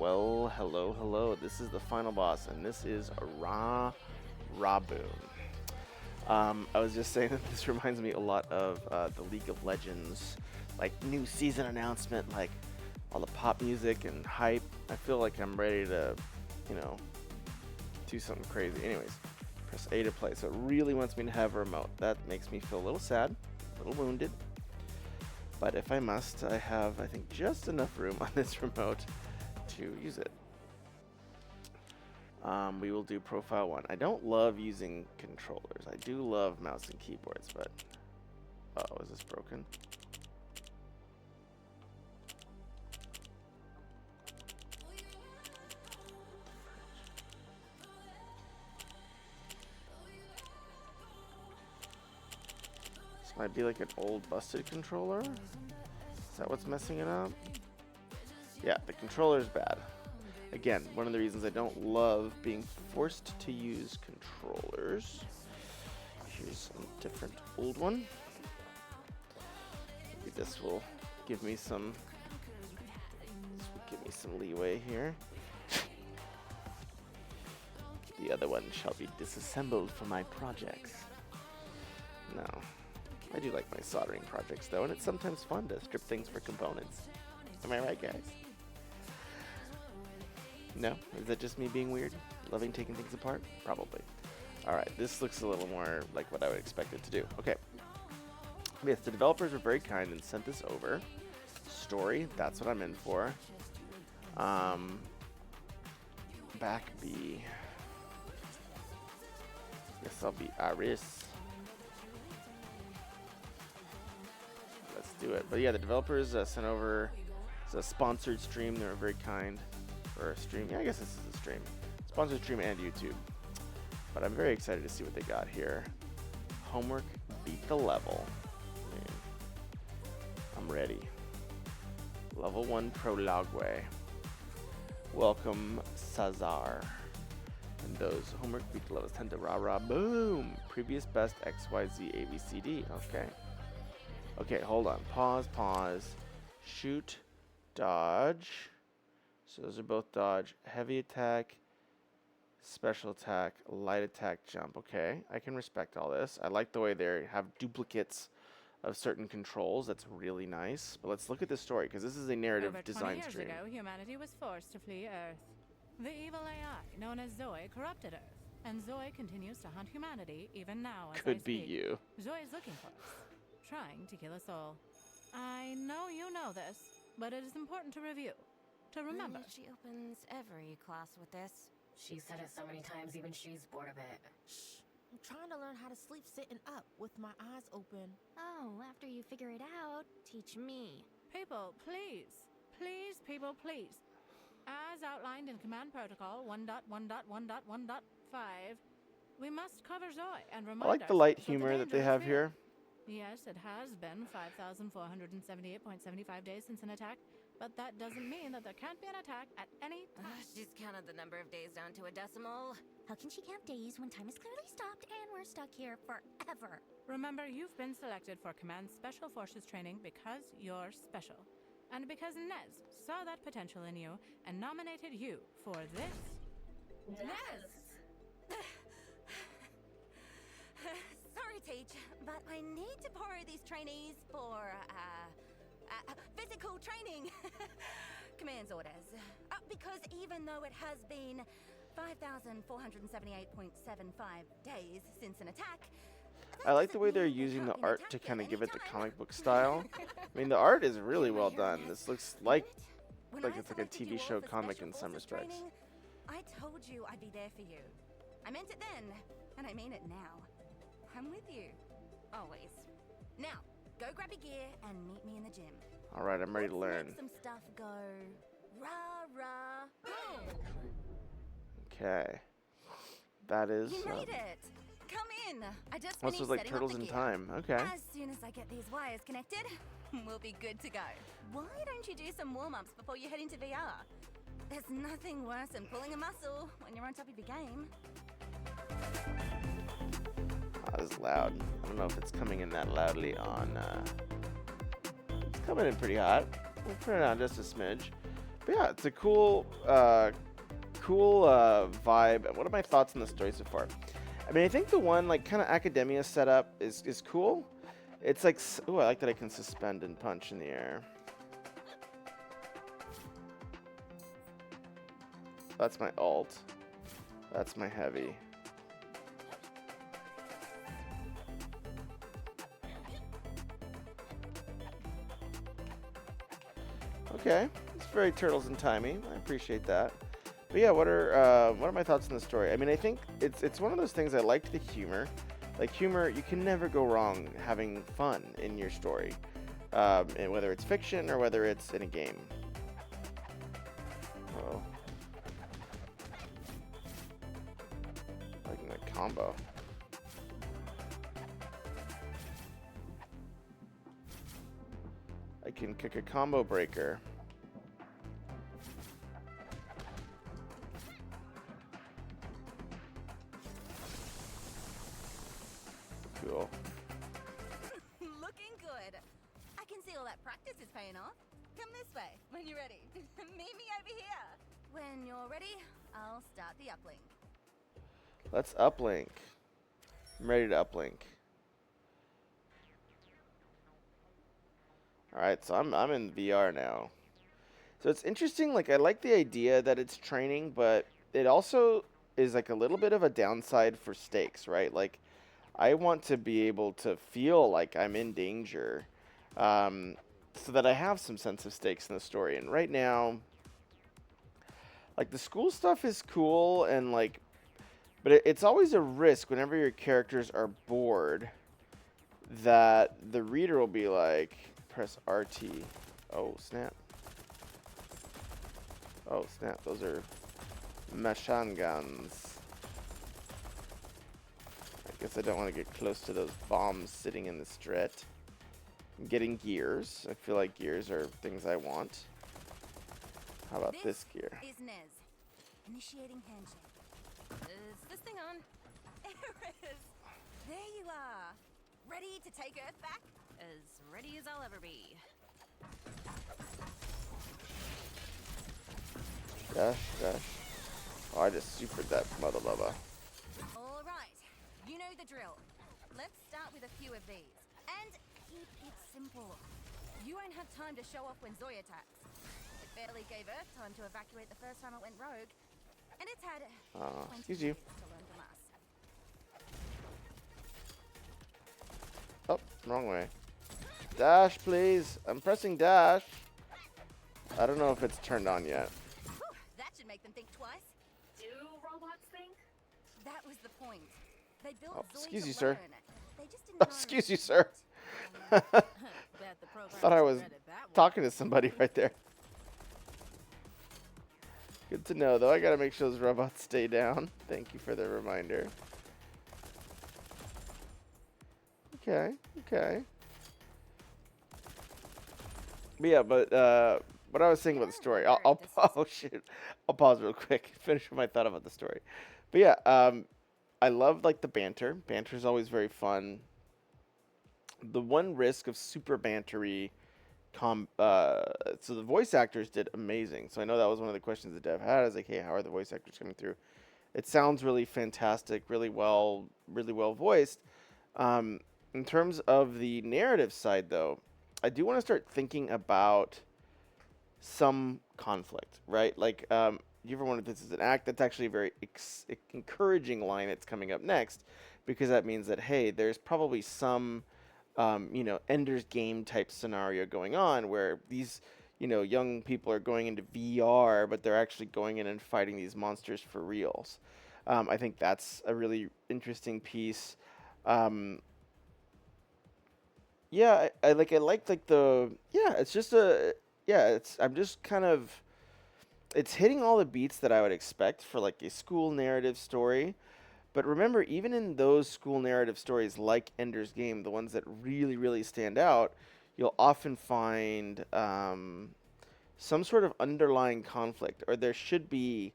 Well, hello. This is the final boss, and this is Raboon. I was just saying that this reminds me a lot of the League of Legends, like new season announcement, like all the pop music and hype. I feel like I'm ready to, you know, do something crazy. Anyways, press A to play. So it really wants me to have a remote. That makes me feel a little sad, a little wounded. But if I must, I have, I think, just enough room on this remote to use it. We will do profile 1. I don't love using controllers. I do love mouse and keyboards, but... Uh-oh, is this broken? This might be like an old busted controller. Is that what's messing it up? Yeah, the controller's bad. Again, one of the reasons I don't love being forced to use controllers. Here's a different old one. Maybe this will give me some leeway here. The other one shall be disassembled for my projects. No. I do like my soldering projects though, and it's sometimes fun to strip things for components. Am I right, guys? No? Is that just me being weird? Loving taking things apart? Probably. Alright, this looks a little more like what I would expect it to do. Okay. Yes, the developers were very kind and sent this over. Story, that's what I'm in for. Back B. Guess I'll be Aris. Let's do it. But yeah, the developers sent over a sponsored stream. They were very kind. Or a stream. Yeah, I guess this is a stream. Sponsored stream and YouTube. But I'm very excited to see what they got here. Homework, beat the level. I'm ready. Level 1 Prologue. Welcome, Sazar. And those homework beat the levels 10 to rah boom. Previous best XYZ ABCD. Okay. Okay, hold on. Pause. Shoot, dodge. So those are both dodge, heavy attack, special attack, light attack, jump. Okay, I can respect all this. I like the way they have duplicates of certain controls. That's really nice. But let's look at the story, because this is a narrative design stream. Over 20 years ago, humanity was forced to flee Earth. The evil AI, known as Zoe, corrupted Earth, and Zoe continues to hunt humanity even now as Could be you. Zoe is looking for us, trying to kill us all. I know you know this, but it is important to review. To remember. She opens every class with this. She said it so many times, even she's bored of it. Shh. I'm trying to learn how to sleep sitting up with my eyes open. Oh, after you figure it out, teach me. People, please. Please, people, please. As outlined in Command Protocol 1.1.1.1.5, we must cover Zoe and remind I like the light humor that they have here. Yes, it has been 5,478.75 days since an attack, but that doesn't mean that there can't be an attack at any time. She's counted the number of days down to a decimal. How can she count days when time is clearly stopped and we're stuck here forever? Remember, you've been selected for Command Special Forces training because you're special. And because Nez saw that potential in you and nominated you for this. Nez! Sorry, Teach, but I need to borrow these trainees for, physical training. Commands orders. Because even though it has been 5,478.75 days since an attack, I like the way they're using the art to kind of give it the comic book style. I mean, the art is really well done. This looks like it's like a TV show comic in some respects. I told you I'd be there for you. I meant it then, and I mean it now. I'm with you. Always. Now, go grab your gear and meet me in the gym. Alright, I'm ready to learn. Let's make some stuff go rah. Okay. That is... You made it! Come in! I just This was like setting up Turtles the in gear. Time. Okay. As soon as I get these wires connected, we'll be good to go. Why don't you do some warm-ups before you head into VR? There's nothing worse than pulling a muscle when you're on top of your game. That is loud. I don't know if it's coming in that loudly on... It's coming in pretty hot. We'll turn it on just a smidge. But yeah, it's a cool, vibe. And what are my thoughts on the story so far? I mean, I think the one like kind of academia setup is cool. It's like, oh, I like that I can suspend and punch in the air. That's my alt. That's my heavy. Okay, it's very Turtles in Timey. I appreciate that. But yeah, what are my thoughts on the story? I mean, I think it's one of those things. I liked the humor. Like humor, you can never go wrong having fun in your story, and whether it's fiction or whether it's in a game. Oh, like a combo. I can kick a combo breaker. Cool. Looking good. I can see all that practice is paying off. Come this way when you're ready. Meet me over here. When you're ready, I'll start the uplink. Let's uplink. I'm ready to uplink. All right, so I'm in VR now. So it's interesting. Like I like the idea that it's training, but it also is like a little bit of a downside for stakes, right? Like I want to be able to feel like I'm in danger, so that I have some sense of stakes in the story. And right now, like the school stuff is cool, and like, but it's always a risk whenever your characters are bored that the reader will be like, press RT. Oh snap! Oh snap! Those are machine guns. I guess I don't want to get close to those bombs sitting in the strat. I'm getting gears. I feel like gears are things I want. How about this gear? Is Nez. Initiating handshake. Is this thing on? Eris! There you are. Ready to take Earth back? As ready as I'll ever be. Dash, dash. Oh, I just supered that mother lover. All right. You know the drill. Let's start with a few of these. And keep it simple. You won't have time to show off when Zoe attacks. It barely gave Earth time to evacuate the first time it went rogue. And it's had 20 excuse you. years to learn from us. Oh, wrong way. Dash, please. I'm pressing dash. I don't know if it's turned on yet. Whew, that should make them think twice. Do robots think? That was the point. They built Oh, Zoe excuse to you, sir. learn. They just didn't know Excuse you, sir. Bet the Thought I was programmers regretted that one. talking to somebody right there. Good to know, though. I gotta make sure those robots stay down. Thank you for the reminder. Okay, okay. But yeah, what I was saying about the story, oh shit, I'll pause real quick, finish what I thought about the story. But yeah, I love like the banter. Banter is always very fun. The one risk of super bantery, so the voice actors did amazing. So I know that was one of the questions the dev had. I was like, hey, how are the voice actors coming through? It sounds really fantastic, really well voiced. In terms of the narrative side, though, I do want to start thinking about some conflict, right? Like, you ever wonder if this is an act? That's actually a very encouraging line that's coming up next, because that means that, hey, there's probably some, Ender's Game type scenario going on where these, young people are going into VR, but they're actually going in and fighting these monsters for reals. I think that's a really interesting piece. Yeah, I like it's just I'm just kind of, it's hitting all the beats that I would expect for like a school narrative story. But remember, even in those school narrative stories like Ender's Game, the ones that really, really stand out, you'll often find some sort of underlying conflict, or there should be,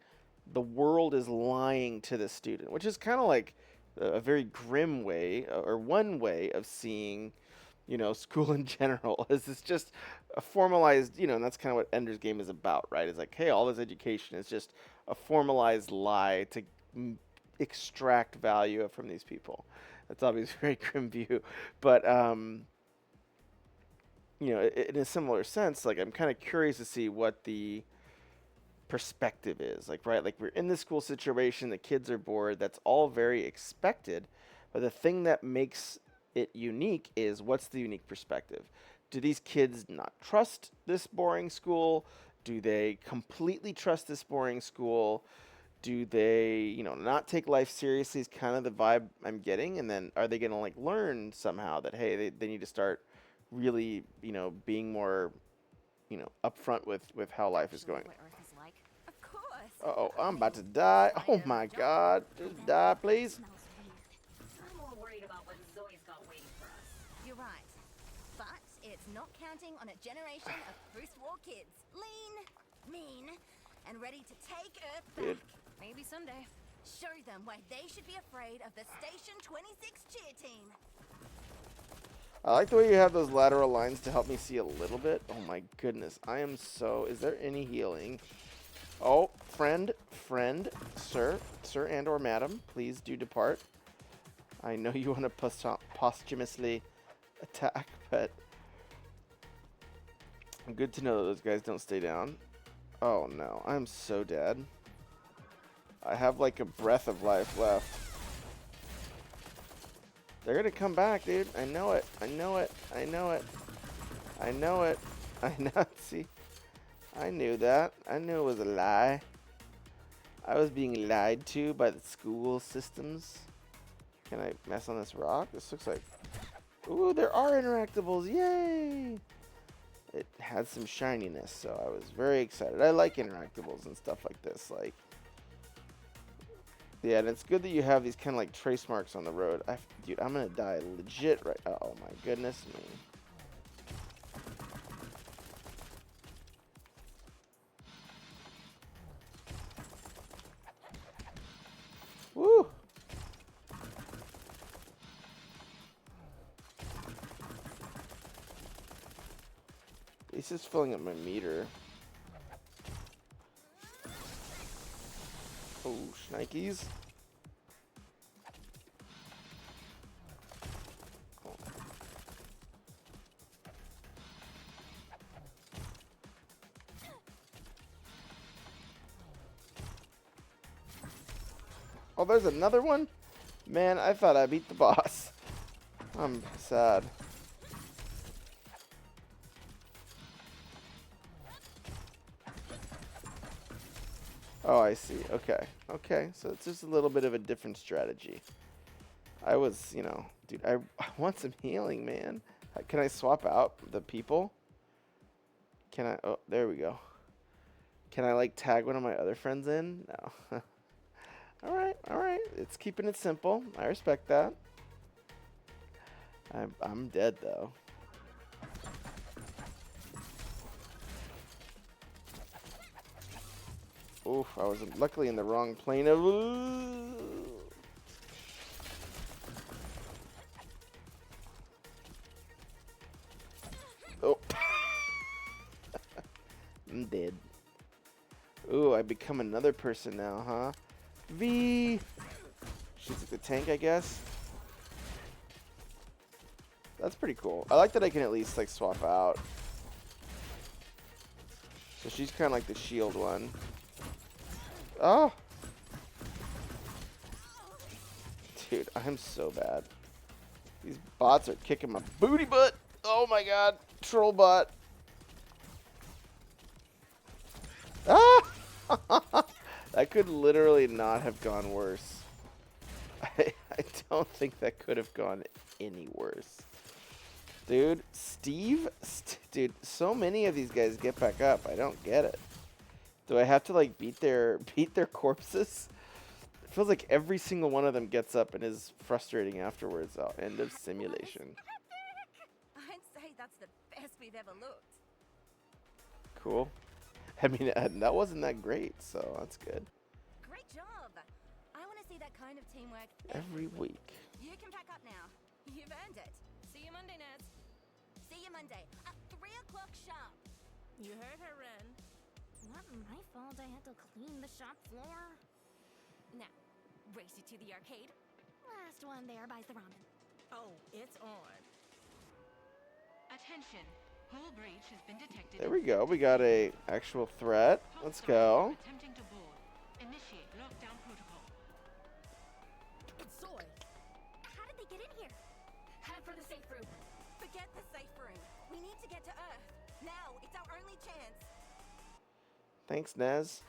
the world is lying to the student, which is kind of like a very grim way, or one way of seeing, you know, school in general. Is it's just a formalized, you know, and that's kind of what Ender's Game is about, right? It's like, hey, all this education is just a formalized lie to extract value from these people. That's obviously a very grim view, but you know, in a similar sense, like I'm kind of curious to see what the perspective is. Like, right, like we're in this school situation, the kids are bored. That's all very expected, but the thing that makes it unique is what's the unique perspective. Do these kids not trust this boring school? Do they completely trust this boring school? Do they, you know, not take life seriously is kind of the vibe I'm getting. And then are they going to like learn somehow that, hey, they need to start really, you know, being more, you know, upfront with how life is going. What Earth is like. Of course. Uh-oh, I'm about to die. Oh my god. Just die, please. Smells weird. I'm more worried about what Zoe's got waiting for us. You're right. But it's not counting on a generation of post-war kids. Lean, mean, and ready to take Earth back. Dude. Maybe someday. Show them why they should be afraid of the Station 26 cheer team. I like the way you have those lateral lines to help me see a little bit. Oh my goodness. I am so... Is there any healing? Oh, friend, sir and or madam, please do depart. I know you want to posthumously attack, but... Good to know that those guys don't stay down. Oh no, I'm so dead. I have like a breath of life left. They're gonna come back, dude. I know it. I know it. I know it. I know it. I know. See, I knew that. I knew it was a lie. I was being lied to by the school systems. Can I mess on this rock? This looks like... Ooh, there are interactables. Yay! It had some shininess, so I was very excited. I like interactables and stuff like this. Like, yeah, and it's good that you have these kind of like trace marks on the road. Dude, I'm gonna die legit right. Oh my goodness me. Woo! It's just filling up my meter. Oh, shnikes. Oh. Oh, there's another one? Man, I thought I beat the boss. I'm sad. Oh, I see. Okay. Okay. So it's just a little bit of a different strategy. I was, you know, dude, I want some healing, man. Can I swap out the people? Can I? Oh, there we go. Can I, like, tag one of my other friends in? No. All right. All right. It's keeping it simple. I respect that. I'm dead, though. Oof, I was luckily in the wrong plane of... Oh. I'm dead. Ooh, I become another person now, huh? V! She's like the tank, I guess. That's pretty cool. I like that I can at least, like, swap out. So she's kind of like the shield one. Oh! Dude, I'm so bad. These bots are kicking my booty butt. Oh my god. Troll bot. Ah! That could literally not have gone worse. I don't think that could have gone any worse. Dude, Steve? Dude, so many of these guys get back up. I don't get it. Do I have to, like, beat their corpses? It feels like every single one of them gets up and is frustrating afterwards. Oh, end of simulation. I'd say that's the best we've ever looked. Cool. I mean, that wasn't that great, so that's good. Great job. I want to see that kind of teamwork Every week. You can pack up now. You've earned it. See you Monday, nerds. here Monday at 3 o'clock sharp. You heard her, Ren. Not my fault I had to clean the shop floor. Now, race you to the arcade. Last one there buys the ramen. Oh, it's on. Attention. Hull breach has been detected. There we go. We got a actual threat. Let's go. Attempting to board. Initiate lockdown protocol. It's Zoe. How did they get in here? Head for the safe room. Forget the safe room. We need to get to Earth. Now, it's our only chance. Thanks, Nez.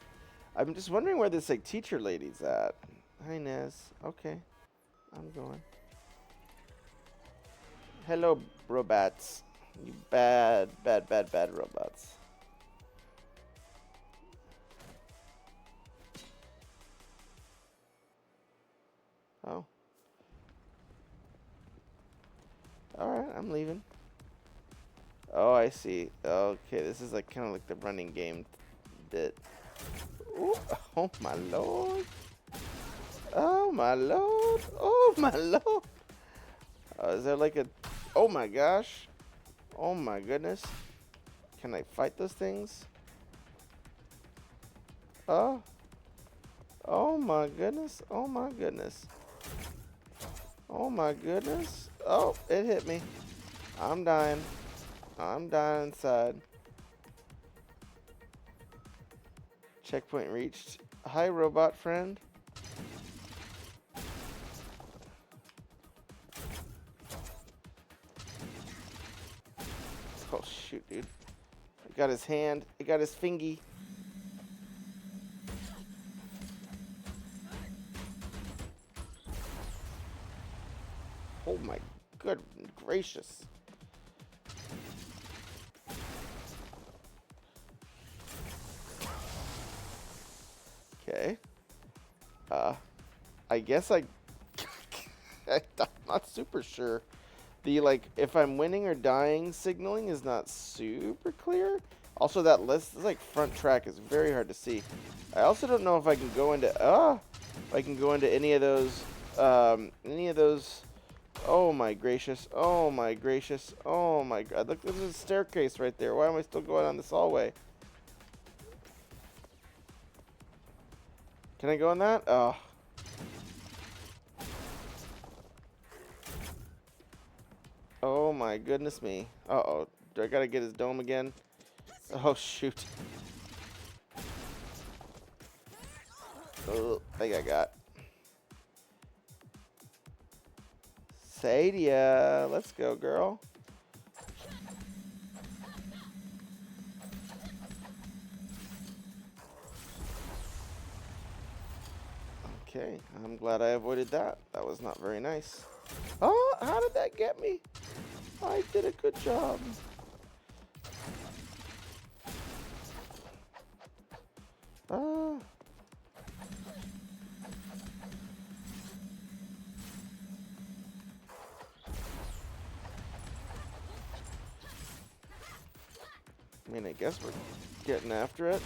I'm just wondering where this like teacher lady's at. Hi, Nez. Okay, I'm going. Hello, robots. You bad robots. Oh. Alright, I'm leaving. Oh, I see. Okay, this is like kind of like the running game bit. Ooh, oh my lord. Oh my lord. Oh my lord. Is there like a... Oh my gosh. Oh my goodness. Can I fight those things? Oh. Oh my goodness. Oh my goodness. Oh my goodness. Oh, it hit me. I'm dying. I'm dying inside. Checkpoint reached. Hi, robot friend. Oh, shoot, dude. I got his hand. I got his fingy. Oh, my good gracious. Okay. I guess I'm not super sure. The, like, if I'm winning or dying signaling is not super clear. Also, that list, this, like, front track is very hard to see. I also don't know if I can go into, if I can go into any of those, oh my gracious, oh my gracious, oh my god. Look, there's a staircase right there. Why am I still going on this hallway? Can I go in that? Oh. Oh my goodness me. Uh-oh. Do I gotta get his dome again? Oh shoot. Oh, I think I got. Sadia, let's go, girl. Okay, I'm glad I avoided that. That was not very nice. Oh, how did that get me? I did a good job. I mean, I guess we're getting after it.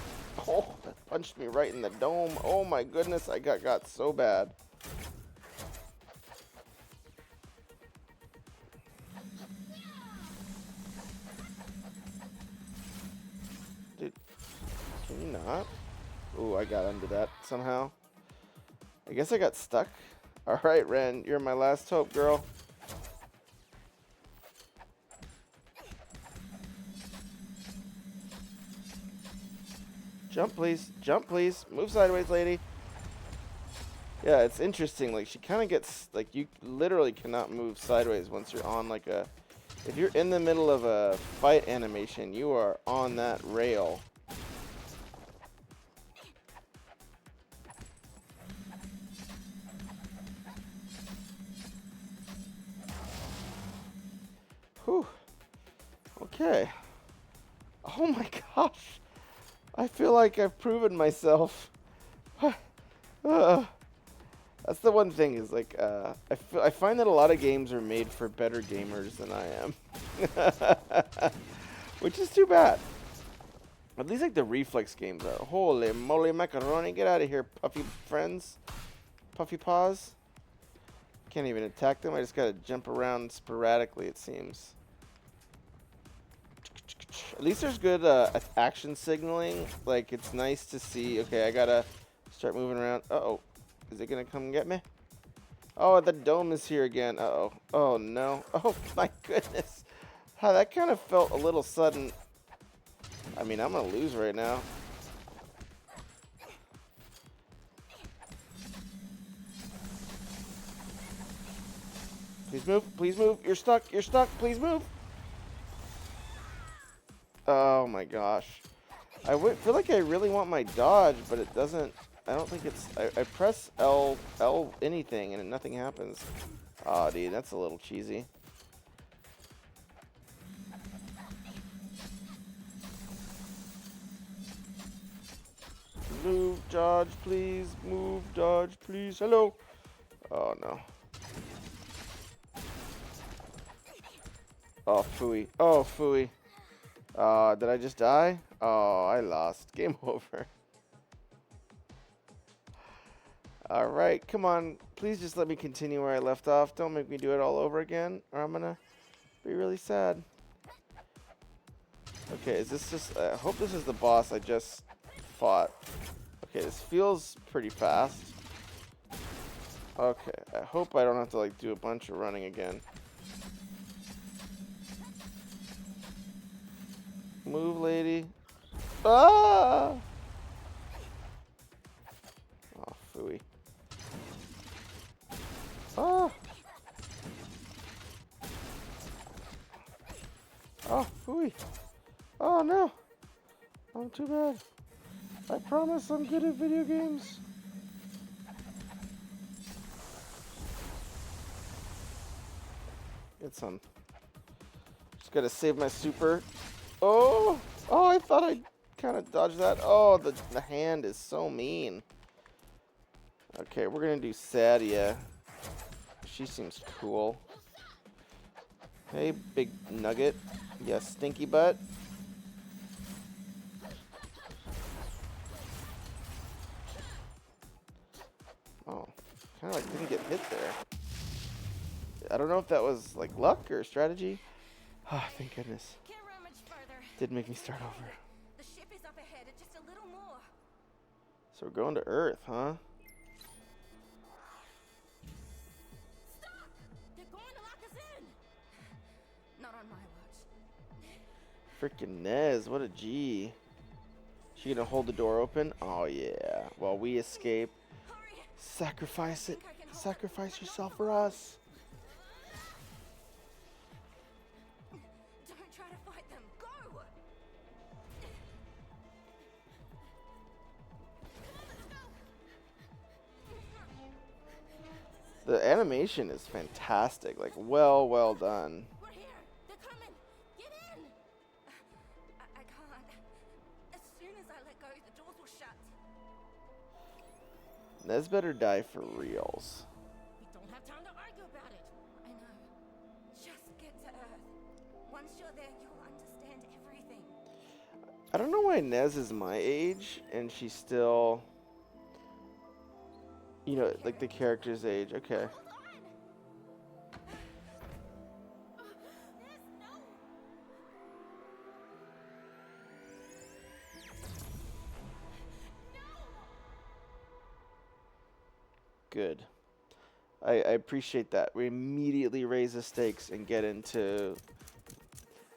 Oh, that punched me right in the dome. Oh my goodness, I got so bad. Dude, can you not? Ooh, I got under that somehow. I guess I got stuck. Alright, Ren, you're my last hope, girl. Jump, please. Jump, please. Move sideways, lady. Yeah, it's interesting. Like, she kind of gets... Like, you literally cannot move sideways once you're on, like, a... If you're in the middle of a fight animation, you are on that rail. Whew. Okay. Oh, my gosh. I feel like I've proven myself. That's the one thing is like I find that a lot of games are made for better gamers than I am, which is too bad. At least like the reflex games are. Holy moly macaroni! Get out of here, puffy friends, puffy paws. Can't even attack them. I just gotta jump around sporadically. It seems. At least there's good action signaling. Like, it's nice to see. Okay, I gotta start moving around. Uh-oh. Is it gonna come get me? Oh, the dome is here again. Uh-oh. Oh, no. Oh, my goodness. That kind of felt a little sudden. I mean, I'm gonna lose right now. Please move. Please move. You're stuck. You're stuck. Please move. Oh my gosh. I feel like I really want my dodge, but it doesn't. I don't think it's. I press L anything and nothing happens. Oh, dude, that's a little cheesy. Move, dodge, please. Move, dodge, please. Hello. Oh no. Oh, phooey. Oh, phooey. Did I just die? Oh, I lost. Game over. Alright, come on. Please just let me continue where I left off. Don't make me do it all over again, or I'm gonna be really sad. Okay, is this just... I hope this is the boss I just fought. Okay, this feels pretty fast. Okay, I hope I don't have to, like, do a bunch of running again. Move, lady. Ah! Oh, phooey. Ah! Oh, phooey. Oh, no. I'm too bad. I promise I'm good at video games. Get some. Just gotta save my super. Oh! Oh, I thought I kind of dodged that. Oh, the hand is so mean. Okay, we're gonna do Sadia. She seems cool. Hey, big nugget. Yeah, stinky butt. Oh, kind of like didn't get hit there. I don't know if that was like luck or strategy. Oh, thank goodness. Can't run much further. Did make me start over. The ship is up ahead, just a little more. So we're going to Earth, huh? Stop! They're going to lock us in. Not on my watch. Freaking Nez, what a G. She gonna hold the door open? Oh yeah. While we escape. Hurry! Sacrifice it. Sacrifice yourself for us. Don't try to fight them. Go! The animation is fantastic. Like, well done. We're here. They're coming. Get in. I can't. As soon as I let go, the doors will shut. Nez better die for reals. We don't have time to argue about it. I know. Just get to Earth. Once you're there, you'll understand everything. I don't know why Nez is my age and she's still, you know, like the character's age. Okay. Hold on. There's no. Good. I appreciate that. We immediately raise the stakes and get into...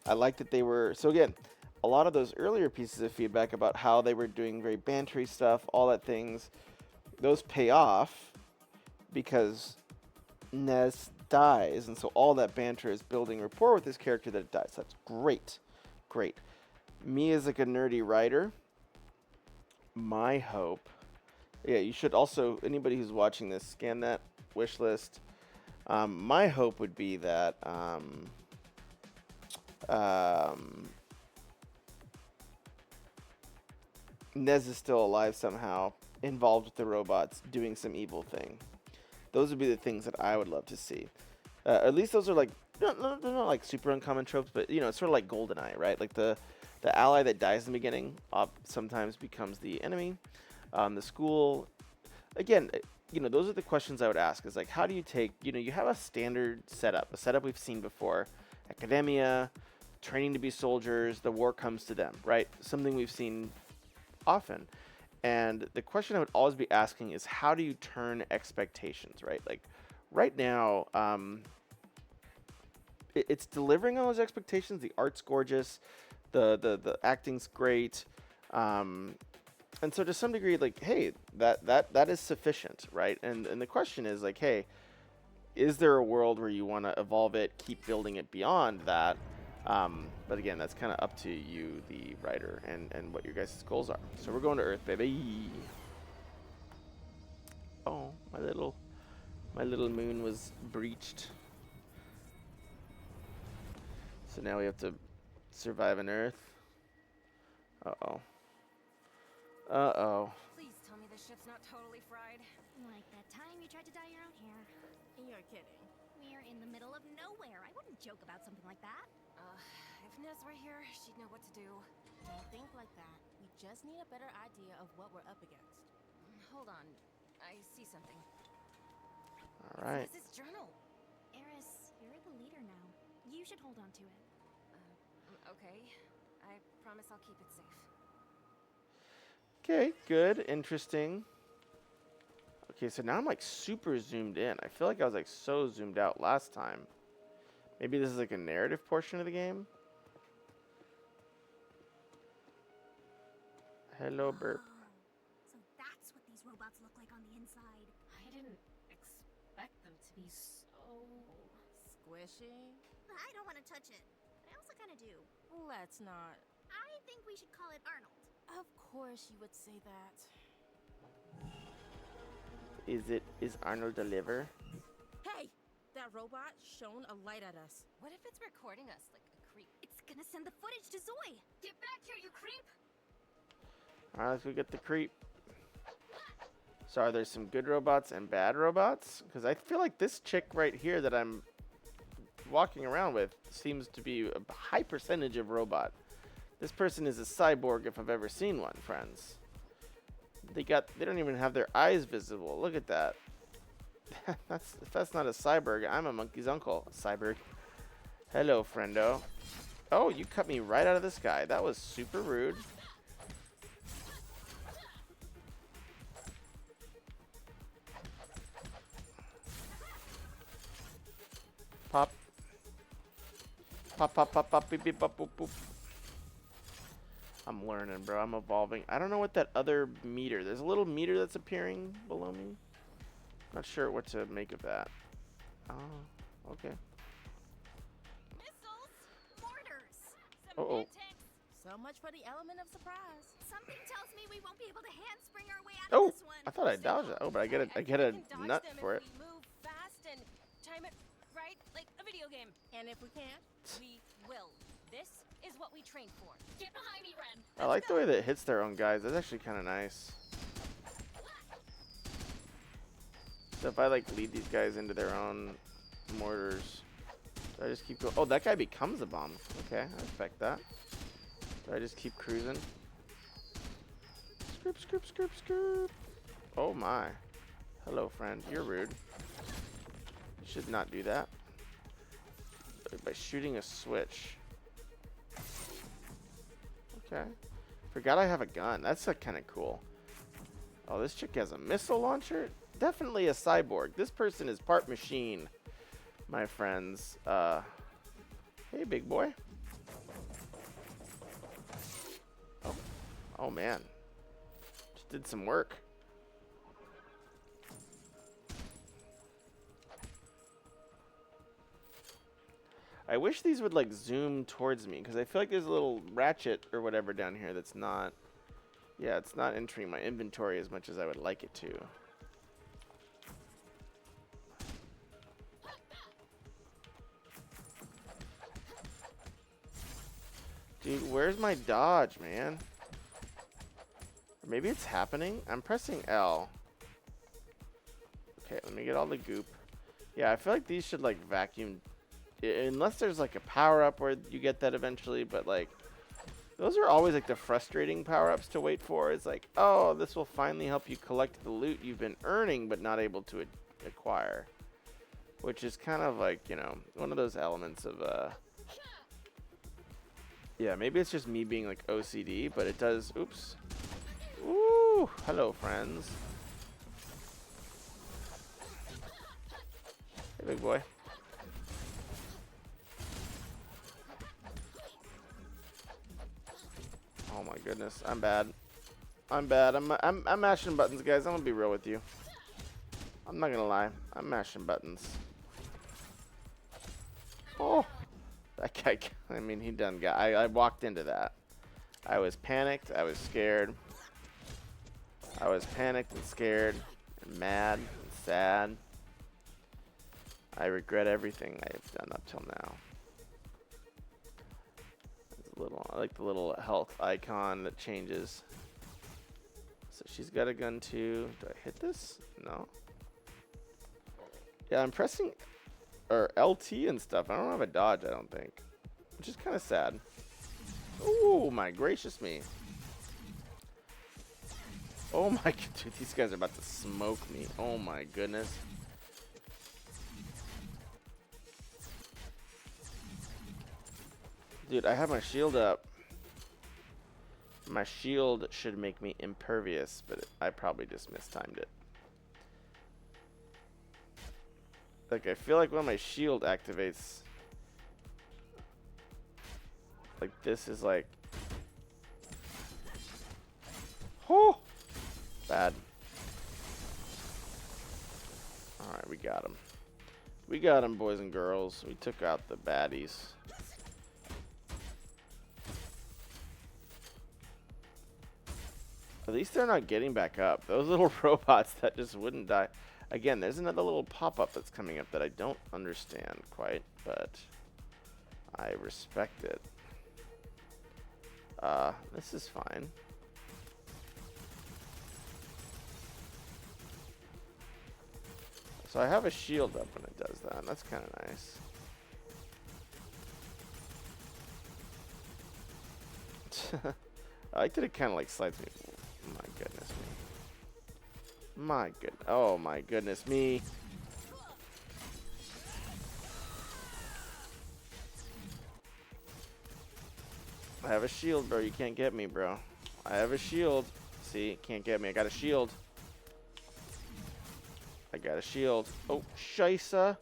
I like that they were... So again, a lot of those earlier pieces of feedback about how they were doing very bantery stuff, all that things, those pay off because Nez dies, and so all that banter is building rapport with this character that it dies. That's great. Great. Me as like a nerdy writer, my hope... Yeah, you should also, anybody who's watching this, scan that wish list. My hope would be that Nez is still alive somehow, involved with the robots, doing some evil thing. Those would be the things that I would love to see. At least those are like, they're not like super uncommon tropes, but you know, it's sort of like GoldenEye, right? Like the ally that dies in the beginning sometimes becomes the enemy. The school, again, you know, those are the questions I would ask is like, how do you take, you know, you have a standard setup, a setup we've seen before, academia, training to be soldiers, the war comes to them, right? Something we've seen often. And the question I would always be asking is, how do you turn expectations, right? Like right now, it's delivering on those expectations. The art's gorgeous, the acting's great, and so to some degree, like, hey, that is sufficient, right? And the question is like, hey, is there a world where you want to evolve it, keep building it beyond that? But again, that's kind of up to you, the writer, and what your guys' goals are. So we're going to Earth, baby. Oh, my little moon was breached. So now we have to survive on Earth. Uh-oh. Uh-oh. Please tell me the ship's not totally fried. Like that time you tried to dye your own hair. You're kidding. We're in the middle of nowhere. I wouldn't joke about something like that. If Nez were here, she'd know what to do. Don't think like that. We just need a better idea of what we're up against. Hold on. I see something. All right. It's Nez's journal. Eris, you're the leader now. You should hold on to it. Okay. I promise I'll keep it safe. Okay, good, interesting. Okay, so now I'm like super zoomed in. I feel like I was like so zoomed out last time. Maybe this is like a narrative portion of the game. Hello, burp. So that's what these robots look like on the inside. I didn't expect them to be so... Squishy? I don't want to touch it. I also kind of do. Let's not. I think we should call it Arnold. Of course you would say that. Is Arnold the liver? Hey! That robot shone a light at us. What if it's recording us like a creep? It's gonna send the footage to Zoe. Get back here, you creep! Alright, let's go get the creep. So are there some good robots and bad robots? Because I feel like this chick right here that I'm walking around with seems to be a high percentage of robot. This person is a cyborg if I've ever seen one, friends. They don't even have their eyes visible. Look at that. If that's not a cyborg, I'm a monkey's uncle. Cyborg. Hello, friendo. Oh, you cut me right out of the sky. That was super rude. Pop. Pop, pop, pop, pop, beep, beep, pop, boop, boop. I'm learning, bro. I'm evolving. I don't know what that other meter... There's a little meter that's appearing below me. Not sure what to make of that. Oh, okay. Missiles! Mortars! Some Uh-oh. tanks! So much for the element of surprise. Something tells me we won't be able to handspring our way out of Oh, this one. I thought I dodged that. Oh, but I get a nut for it. We move fast and time it right, like a video game. And if we can't, We will. This is what we trained for. Get behind me, Ren! I like the way that it hits their own guys. That's actually kind of nice. So if I like lead these guys into their own mortars, do I just keep going? Oh, that guy becomes a bomb. Okay, I respect that. Do I just keep cruising? Scoop, scoop, scoop, scoop. Oh my. Hello, friend. You're rude. You should not do that. By shooting a switch. Okay. Forgot I have a gun. That's kind of cool. Oh, this chick has a missile launcher? Definitely a cyborg. This person is part machine, my friends. Hey, big boy. Oh man. Just did some work. I wish these would like zoom towards me because I feel like there's a little ratchet or whatever down here that's not, yeah, it's not entering my inventory as much as I would like it to. Dude, where's my dodge, man? Maybe it's happening? I'm pressing L. Okay, let me get all the goop. Yeah, I feel like these should like vacuum, unless there's like a power-up where you get that eventually, but like those are always like the frustrating power-ups to wait for. It's like, oh, this will finally help you collect the loot you've been earning but not able to acquire, which is kind of like, you know, one of those elements of Yeah, maybe it's just me being like OCD, but it does. Oops. Ooh, hello, friends. Hey, big boy. Oh my goodness, I'm bad. I'm bad. I'm mashing buttons, guys. I'm gonna be real with you. I'm not gonna lie. I'm mashing buttons. Oh, that guy. I mean, he done got. I walked into that. I was panicked. I was scared. I was panicked and scared and mad and sad. I regret everything I've done up till now. It's a little. I like the little health icon that changes. So she's got a gun too. Do I hit this? No. Yeah, I'm pressing or LT and stuff. I don't have a dodge, I don't think. Which is kind of sad. Oh my gracious me. Oh my dude, these guys are about to smoke me. Oh my goodness. Dude, I have my shield up. My shield should make me impervious, but I probably just mistimed it. Like, I feel like when my shield activates, like, this is like, oh, bad. Alright, we got him. We got him, boys and girls. We took out the baddies. At least they're not getting back up. Those little robots that just wouldn't die. Again, there's another little pop-up that's coming up that I don't understand quite, but I respect it. This is fine. So I have a shield up when it does that. That's kind of nice. I like that it kind of like slides me. My goodness me. My good. Oh my goodness me. I have a shield, bro. You can't get me, bro. I have a shield. See, can't get me. I got a shield. I got a shield. Oh, scheisse.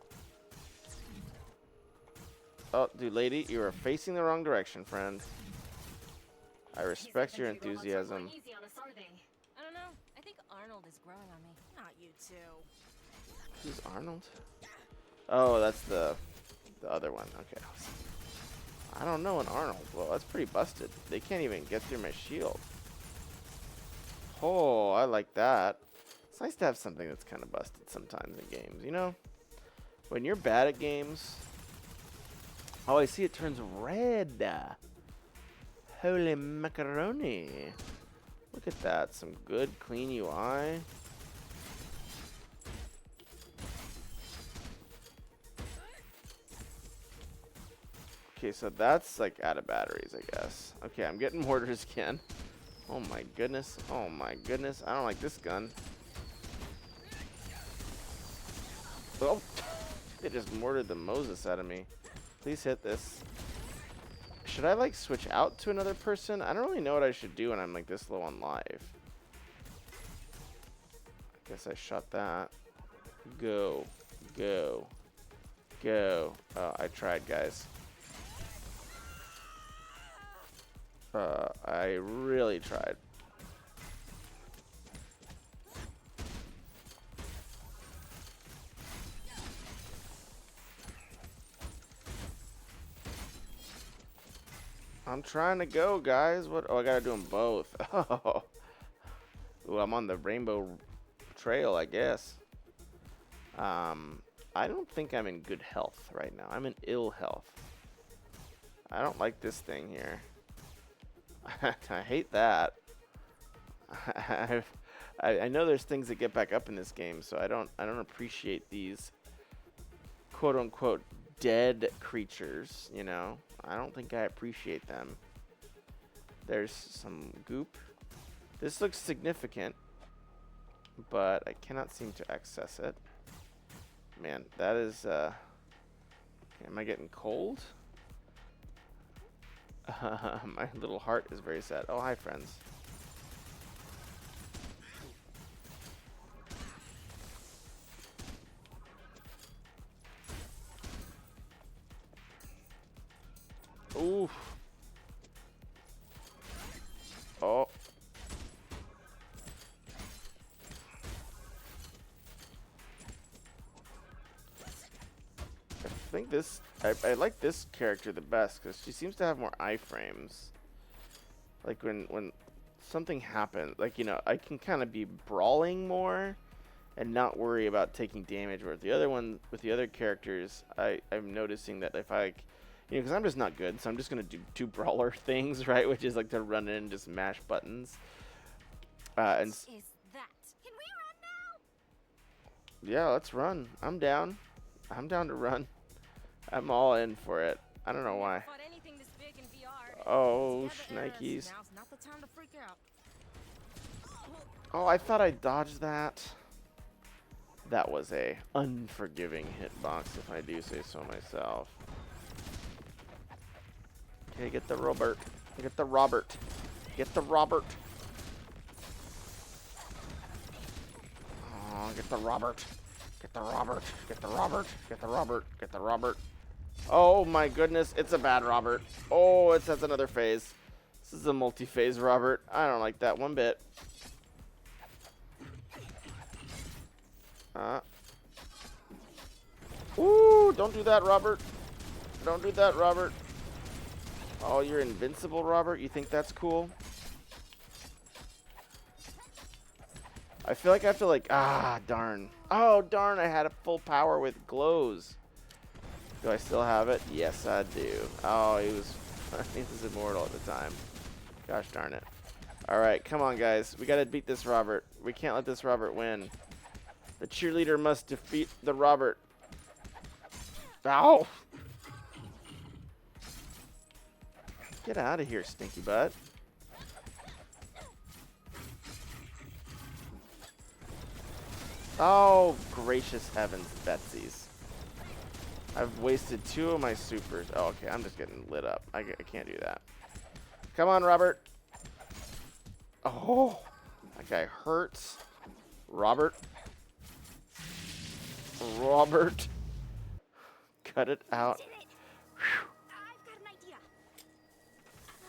Oh, dude, lady, you are facing the wrong direction, friend. I respect your enthusiasm. I don't know. I think Arnold is growing on me. Not you two. Who's Arnold? Oh, that's the other one. Okay. I don't know an Arnold. Well, that's pretty busted. They can't even get through my shield. Oh, I like that. It's nice to have something that's kind of busted sometimes in games, you know? When you're bad at games... Oh, I see it turns red. Holy macaroni. Look at that. Some good, clean UI. Okay, so that's like out of batteries, I guess. Okay, I'm getting mortars again. Oh my goodness. Oh my goodness. I don't like this gun. Oh, they just mortared the Moses out of me. Please hit this. Should I like switch out to another person? I don't really know what I should do when I'm like this low on life. I guess I shot that. Go. Go. Go. Oh, I tried, guys. I really tried. I'm trying to go, guys. What? Oh, I gotta do them both. Oh. Ooh, I'm on the rainbow trail, I guess. I don't think I'm in good health right now. I'm in ill health. I don't like this thing here. I hate that. I know there's things that get back up in this game, so I don't appreciate these quote unquote dead creatures, you know. I don't think I appreciate them. There's some goop. This looks significant, but I cannot seem to access it. Man, that is am I getting cold? My little heart is very sad. Oh, hi, friends. Oof. Oh. I think this... I like this character the best because she seems to have more iframes. Like when something happens, like, you know, I can kind of be brawling more and not worry about taking damage. Whereas the other one, with the other characters, I'm noticing that if I, you know, because I'm just not good, so I'm just gonna do two brawler things, right? Which is like to run in and just mash buttons. And Is that? Can we run now? yeah, let's run. I'm down. I'm down to run. I'm all in for it. I don't know why. Fought anything this big in VR. Oh, Together, Eris, shnikes. Now's not the time to freak out. Oh, I thought I dodged that. That was a unforgiving hitbox, if I do say so myself. Okay, get the Robert. Get the Robert. Get the Robert. Oh, get the Robert. Get the Robert. Get the Robert. Get the Robert. Get the Robert. Oh my goodness, it's a bad Robert. Oh, it says another phase. This is a multi-phase Robert. I don't like that one bit. Ooh, don't do that, Robert. Don't do that, Robert. Oh, you're invincible, Robert? You think that's cool? I feel like I have to, like, darn. Oh, darn, I had a full power with glows. Do I still have it? Yes, I do. Oh, he was immortal at the time. Gosh darn it. All right, come on, guys. We got to beat this Robert. We can't let this Robert win. The cheerleader must defeat the Robert. Ow! Get out of here, stinky butt. Oh, gracious heavens, Betsy's. I've wasted 2 of my supers. Oh, okay, I'm just getting lit up. I can't do that. Come on, Robert. Oh, that guy hurts. Robert. Robert. Cut it out. Did it? I've got an idea.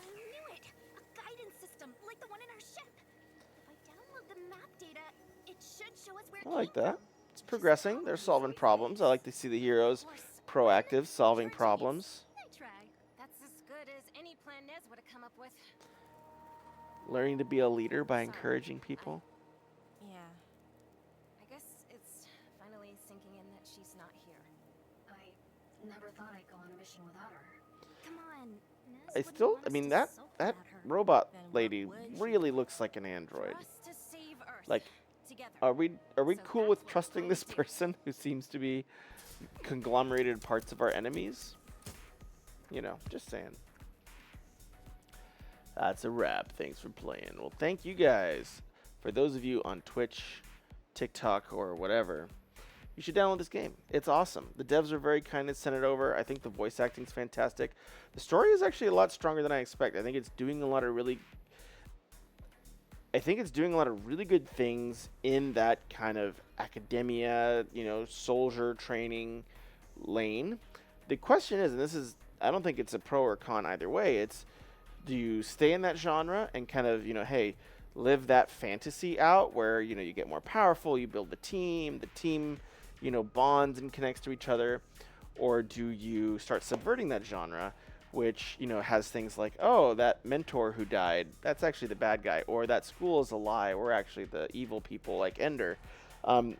I knew it. A guidance system, like the one in our ship. If I download the map data, it should show us where I like that. It's progressing. They're solving problems. I like to see the heroes proactive, solving problems. I try. That's as good as any plan Nez would have come up with. Learning to be a leader by encouraging people. Yeah. I guess it's finally sinking in that she's not here. I never thought I'd go on a mission without her. Come on. Nez I wouldn't still, want I us mean, to that sulk that about her. robot Then what lady would she really looks like an android. For us to save Earth. Like, together. are we So cool that's with what trusting we're this going to do. person who seems to be conglomerated parts of our enemies? You know, just saying. That's a wrap. Thanks for playing. Well, thank you guys. For those of you on Twitch, TikTok, or whatever, you should download this game. It's awesome. The devs are very kind and sent it over. I think the voice acting's fantastic. The story is actually a lot stronger than I expect. I think it's doing a lot of really good things in that kind of academia, you know, soldier training lane. The question is, and this is, I don't think it's a pro or con either way, it's, do you stay in that genre and kind of, you know, hey, live that fantasy out where, you know, you get more powerful, you build the team, you know, bonds and connects to each other, or do you start subverting that genre, which, you know, has things like, oh, that mentor who died, that's actually the bad guy, or that school is a lie, we're actually the evil people like Ender. You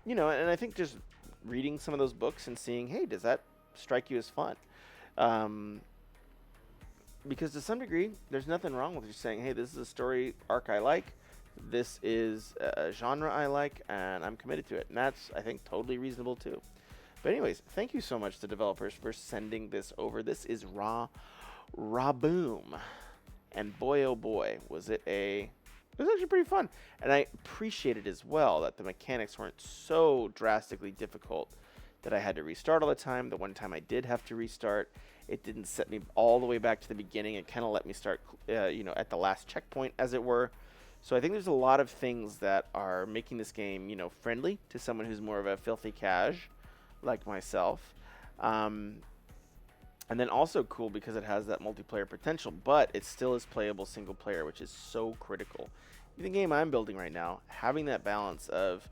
know, and I think just reading some of those books and seeing, hey, does that strike you as fun? Because to some degree, there's nothing wrong with just saying, hey, this is a story arc I like, this is a genre I like, and I'm committed to it. And that's, I think, totally reasonable too. But anyways, thank you so much to developers for sending this over. This is Raboom. And boy, oh boy, was it was actually pretty fun. And I appreciated as well that the mechanics weren't so drastically difficult that I had to restart all the time. The one time I did have to restart, It didn't set me all the way back to the beginning. It kind of let me start, at the last checkpoint, as it were. So I think there's a lot of things that are making this game, friendly to someone who's more of a filthy cash, like myself. And then also cool because it has that multiplayer potential, but it still is playable single player, which is so critical. In the game I'm building right now, having that balance of,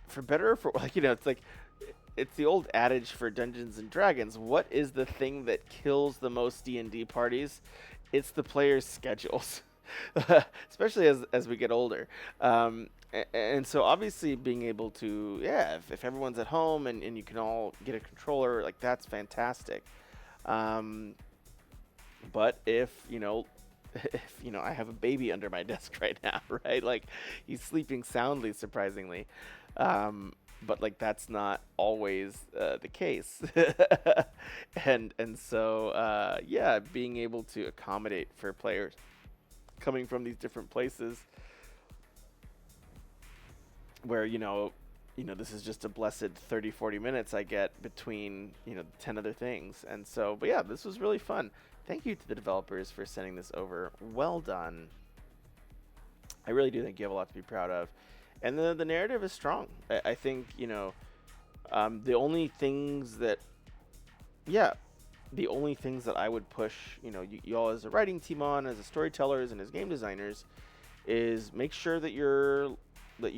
for better or for, it's the old adage for Dungeons and Dragons. What is the thing that kills the most D&D parties? It's the players' schedules, especially as we get older. And so obviously being able to, if everyone's at home and you can all get a controller, like that's fantastic. But if I have a baby under my desk right now, right? Like he's sleeping soundly, surprisingly. But like that's not always the case. and so being able to accommodate for players coming from these different places where this is just a blessed 30-40 minutes I get between 10 other things. And so, but yeah, this was really fun. Thank you to the developers for sending this over. Well done. I really do think you have a lot to be proud of. And the narrative is strong. I think, the only things that I would push, you all as a writing team on, as a storytellers and as game designers, is make sure that you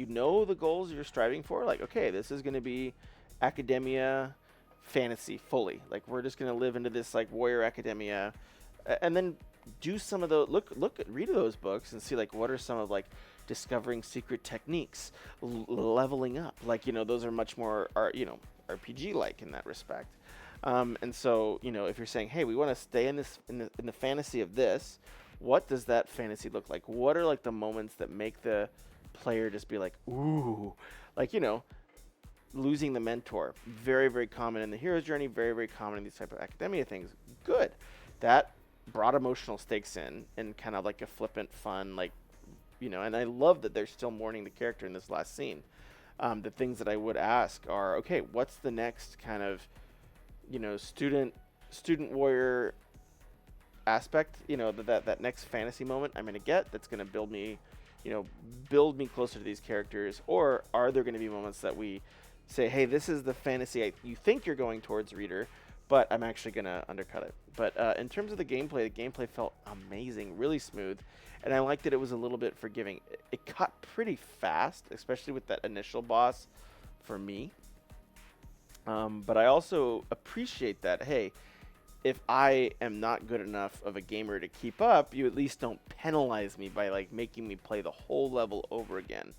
know the goals you're striving for. Like, okay, this is going to be academia fantasy fully. Like, we're just going to live into this like warrior academia, and then do some of the read those books and see like what are some of like discovering secret techniques, leveling up. Like, those are much more RPG like in that respect. And so, if you're saying, hey, we want to stay in the fantasy of this, what does that fantasy look like? What are like the moments that make the player just be like, ooh, like, losing the mentor, very, very common in the hero's journey, very, very common in these type of academia things. Good. That brought emotional stakes in kind of like a flippant, fun, like, and I love that they're still mourning the character in this last scene. The things that I would ask are, okay, what's the next kind of, student warrior aspect, that next fantasy moment I'm going to get that's going to build me closer to these characters? Or are there going to be moments that we say, hey, this is the fantasy you think you're going towards, reader, but I'm actually going to undercut it. But in terms of the gameplay felt amazing, really smooth, and I liked that it was a little bit forgiving. It cut pretty fast, especially with that initial boss for me. But I also appreciate that, hey, if I am not good enough of a gamer to keep up, you at least don't penalize me by like making me play the whole level over again.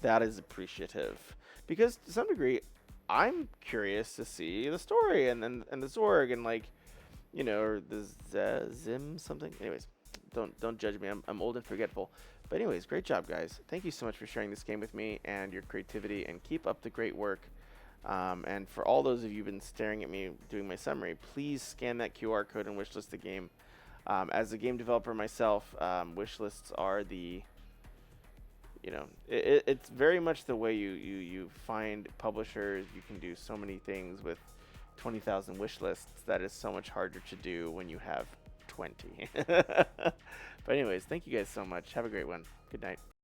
That is appreciative, because to some degree, I'm curious to see the story and the Zorg and like, or the Zim something. Anyways, don't judge me. I'm old and forgetful. But anyways, great job, guys. Thank you so much for sharing this game with me and your creativity, and keep up the great work. And for all those of you who've been staring at me doing my summary, please scan that QR code and wishlist the game. As a game developer myself, wishlists are the, it's very much the way you find publishers. You can do so many things with 20,000 wish lists. That is so much harder to do when you have 20. But anyways, thank you guys so much. Have a great one. Good night.